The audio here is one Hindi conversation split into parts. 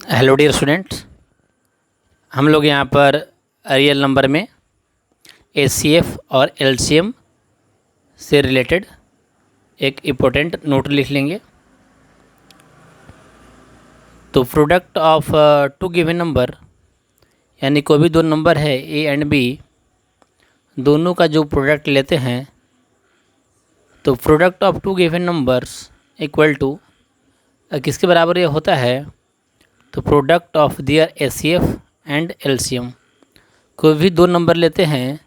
हेलो डियर स्टूडेंट्स, हम लोग यहाँ पर रियल नंबर में एचसीएफ और एलसीएम से रिलेटेड एक इम्पोर्टेंट नोट लिख लेंगे। तो product of two given number, यानी कोई भी दो नंबर है ए एंड बी, दोनों का जो प्रोडक्ट लेते हैं तो product of two given numbers equal to किसके बराबर ये होता है? तो product of their HCF and LCM. कोई भी दो नंबर लेते हैं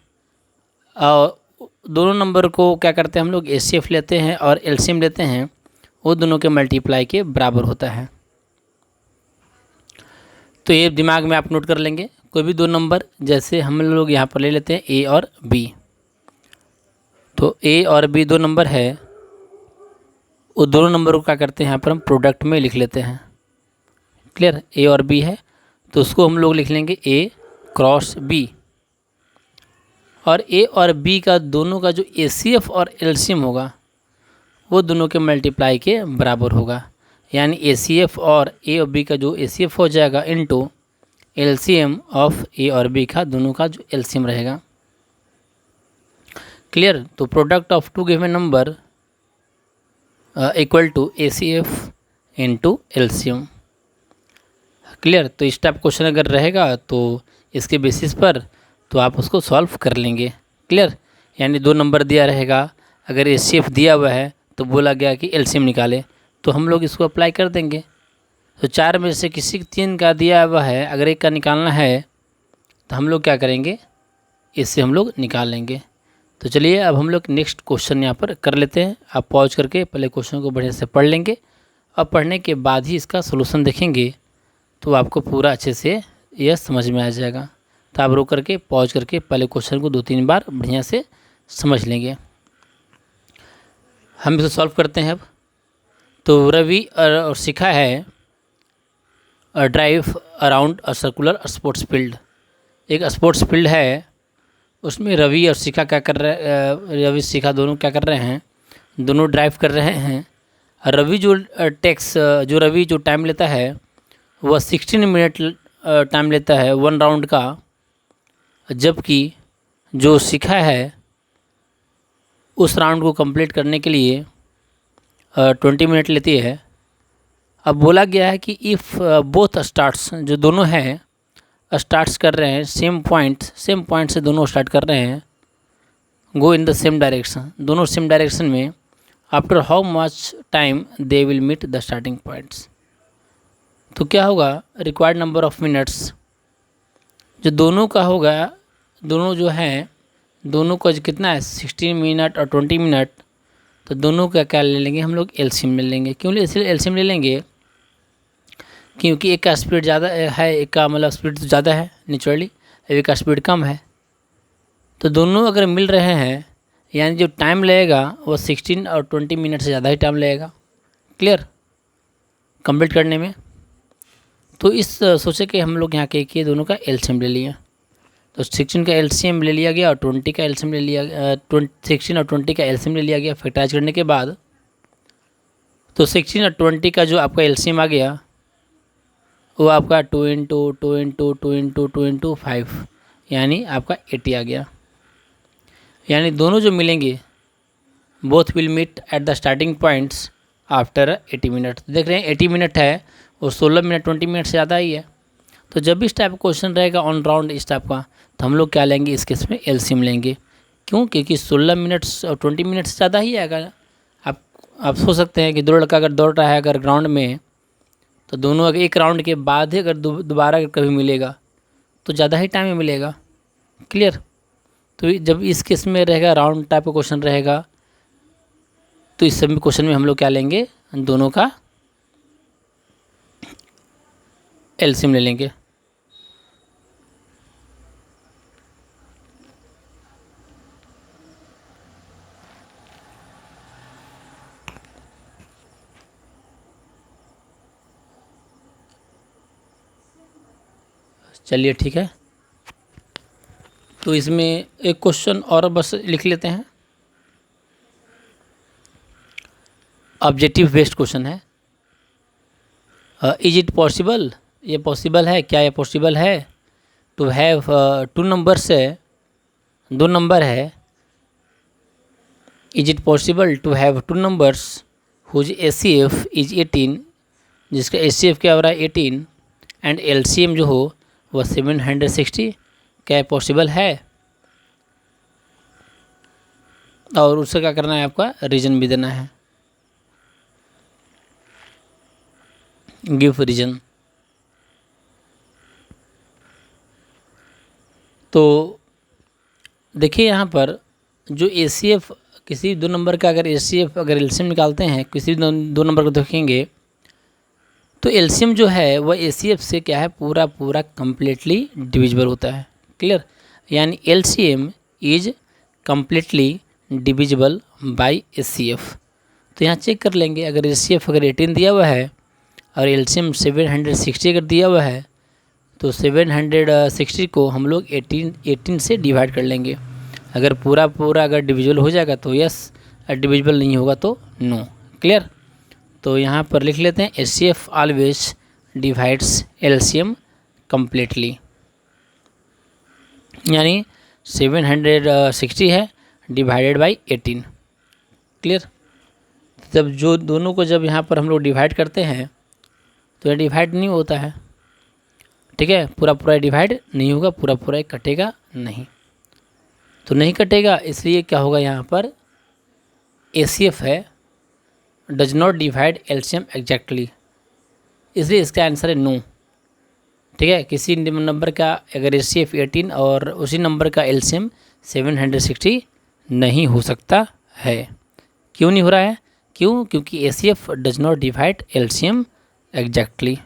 और दोनों नंबर को क्या करते हैं हम लोग, एचसीएफ लेते हैं और एलसीएम लेते हैं, वो दोनों के मल्टीप्लाई के बराबर होता है। तो ये दिमाग में आप नोट कर लेंगे। कोई भी दो नंबर, जैसे हम लोग यहाँ पर ले लेते हैं ए और बी, तो ए और बी दो नंबर है, वो दोनों नंबर को क्या करते हैं यहाँ पर हम प्रोडक्ट में लिख लेते हैं। क्लियर? ए और बी है तो उसको हम लोग लिख लेंगे ए क्रॉस बी, और ए और बी का दोनों का जो एचसीएफ और एलसीएम होगा वो दोनों के मल्टीप्लाई के बराबर होगा। यानी एचसीएफ और ए और बी का जो एचसीएफ हो जाएगा इनटू एलसीएम ऑफ ए और बी का दोनों का जो एलसीएम रहेगा। क्लियर? तो product of two given number equal to HCF into LCM. Clear? तो इस टाइप क्वेश्चन अगर रहेगा तो इसके बेसिस पर तो आप उसको सॉल्व कर लेंगे। क्लियर? यानी दो नंबर दिया रहेगा, अगर एचसीएफ दिया हुआ है तो बोला गया कि एलसीएम निकाले, तो हम लोग इसको अप्लाई कर देंगे। तो चार में से किसी तीन का दिया हुआ है, अगर एक का निकालना है तो हम लोग क्या करेंगे, इससे हम लोग निकाल लेंगे। तो चलिए अब हम लोग नेक्स्ट क्वेश्चन यहाँ पर कर लेते हैं। आप पॉज करके पहले क्वेश्चन को बढ़िया से पढ़ लेंगे और पढ़ने के बाद ही इसका सोल्यूशन देखेंगे तो आपको पूरा अच्छे से यह समझ में आ जाएगा। तो आप रोक करके पॉज करके पहले क्वेश्चन को 2-3 बार बढ़िया से समझ लेंगे। हम इसे सॉल्व करते हैं अब। तो रवि और शिखा है drive around a circular sports field. एक स्पोर्ट्स फील्ड है, उसमें रवि और शिखा क्या कर रहे, रवि शिखा दोनों क्या कर रहे हैं, दोनों ड्राइव कर रहे हैं। रवि जो रवि जो टाइम लेता है वह 16 मिनट टाइम लेता है वन राउंड का, जबकि जो शिखा है उस राउंड को कंप्लीट करने के लिए 20 मिनट लेती है। अब बोला गया है कि इफ़ बोथ स्टार्ट्स, जो दोनों हैं स्टार्ट्स कर रहे हैं सेम पॉइंट से दोनों स्टार्ट कर रहे हैं, go in the same direction, दोनों सेम डायरेक्शन में, after how much time they will meet the starting points. तो क्या होगा, रिक्वायर्ड नंबर ऑफ मिनट्स जो दोनों का होगा, दोनों जो हैं दोनों का कितना है 16 मिनट और 20 मिनट, तो दोनों का क्या ले लेंगे हम लोग, एलसीएम ले लेंगे। क्यों इसलिए एलसीएम ले लेंगे, क्योंकि एक का स्पीड ज़्यादा है, एक का मतलब स्पीड तो ज़्यादा है नेचुरली, एक का स्पीड कम है। तो दोनों अगर मिल रहे हैं यानी जो टाइम लगेगा वो 16 और 20 मिनट से ज़्यादा ही टाइम लगेगा। क्लियर? कंप्लीट करने में। तो इस सोचे कि हम लोग यहाँ के किए दोनों का एलसीएम ले लिया, तो 16 का एलसीएम ले लिया गया और 20 का एलसीएम ले लिया, 16 और 20 का एलसीएम ले लिया गया। फैक्टराइज करने के बाद तो 16 और 20 का जो आपका एलसीएम आ गया वो आपका 2 इंटू 2 इंटू 2 इंटू 2 इंटू 5, यानी आपका 80 आ गया। यानी दोनों जो मिलेंगे both will meet at the starting points after 80 minute. देख रहे हैं 80 मिनट है और 16 मिनट 20 मिनट से ज़्यादा ही है। तो जब भी इस टाइप का क्वेश्चन रहेगा ऑन राउंड इस टाइप का, तो हम लोग क्या लेंगे, इस केस में एलसीएम लेंगे। क्यों? क्योंकि 16 मिनट और 20 मिनट से ज़्यादा ही आएगा। आप सोच सकते हैं कि दो लड़का अगर दौड़ रहा है अगर ग्राउंड में, तो दोनों अगर एक राउंड के बाद ही अगर दोबारा कभी मिलेगा तो ज़्यादा ही टाइम में मिलेगा। क्लियर? तो जब इस केस में रहेगा राउंड टाइप का क्वेश्चन रहेगा, तो इस सभी क्वेश्चन में हम लोग क्या लेंगे, दोनों का एलसीएम ले लेंगे। चलिए ठीक है, तो इसमें एक क्वेश्चन और बस लिख लेते हैं। ऑब्जेक्टिव बेस्ड क्वेश्चन है। इज इट पॉसिबल ये पॉसिबल है क्या? ये पॉसिबल है टू हैव टू नंबर्स है, दो नंबर है। Is it possible to have two numbers whose ACF is 18, जिसका ACF क्या हो रहा है 18, एंड LCM जो हो वह 760? क्या पॉसिबल है? और उससे क्या करना है, आपका रीजन भी देना है। Give reason. तो देखिए यहाँ पर जो ACF किसी दो नंबर का, अगर ACF अगर LCM निकालते हैं किसी दो नंबर को देखेंगे तो LCM जो है वह ACF से क्या है, पूरा पूरा कम्प्लीटली डिविजिबल होता है। क्लियर? यानी LCM is completely divisible by ACF। तो यहाँ चेक कर लेंगे, अगर ACF अगर 18 दिया हुआ है और LCM 760 अगर दिया हुआ है तो 760 को हम लोग 18 से डिवाइड कर लेंगे। अगर पूरा पूरा अगर डिविजिबल हो जाएगा तो यस, डिविजिबल नहीं होगा तो नो। क्लियर? तो यहाँ पर लिख लेते हैं ACF always divides LCM completely, यानी 760 है डिवाइडेड बाई 18। क्लियर? जब जो दोनों को जब यहाँ पर हम लोग डिवाइड करते हैं तो ये डिवाइड नहीं होता है। ठीक है, पूरा पूरा डिवाइड नहीं होगा, पूरा पूरा कटेगा नहीं, तो नहीं कटेगा, इसलिए क्या होगा यहाँ पर ACF है does not divide LCM exactly, इसलिए इसका आंसर है नो। ठीक है, किसी नंबर का अगर ACF 18 और उसी नंबर का LCM 760 नहीं हो सकता है। क्यों नहीं हो रहा है? क्यों? क्योंकि ACF does not divide LCM exactly.